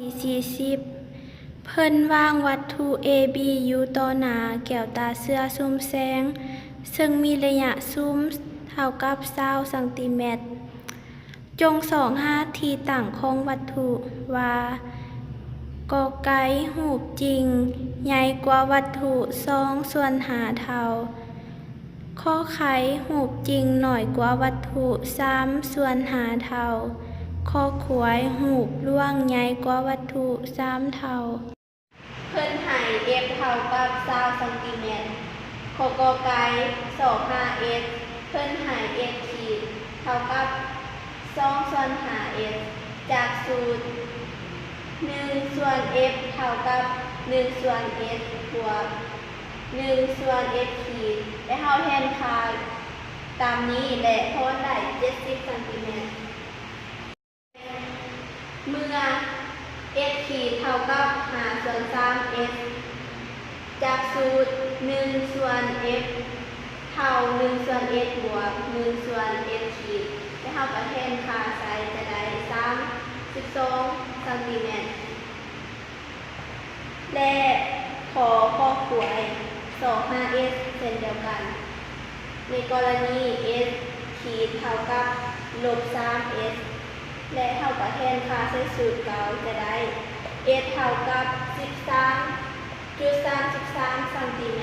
40เพิ่นวางวัตถุ AB อยู่ต่อหน้าแก้วตาเสื้อซุ่มแสงซึ่งมีระยะซูมเท่ากับ20 ซม. จงส่องหาที่ตั้งของวัตถุว่ากอไก่รูปจริงใหญ่กว่าวัตถุ2/5 เท่าขอไข่รูปจริงน้อยกว่าวัตถุ3/5 เท่าขอขวายรูปร่วงใหญ่กว่าวัตถุ3 เท่าเพิ่นให้ f เท่ากับ20 ซม. ขอกอไก่25s เพิ่นให้ f ขีดเท่ากับ2/5s จากสูตร1/f เท่ากับ1/s บวก1/f ขีดและเฮาแทนค่าตามนี้และโทนได้70 ซม. เมื่อ s ขีดเท่ากับ5/3s จากสูตร1/f เท่า1/s บวก1/s ขีดและเฮาก็แทนค่าใส่จะได้32 ซม. และขอขวาย 25s เช่นเดียวกันในกรณี s ขีดเท่ากับ-3s และเท่ากับแทนค่าใส่สูตรเก่าจะได้ s เท่ากับ13.33 ซม.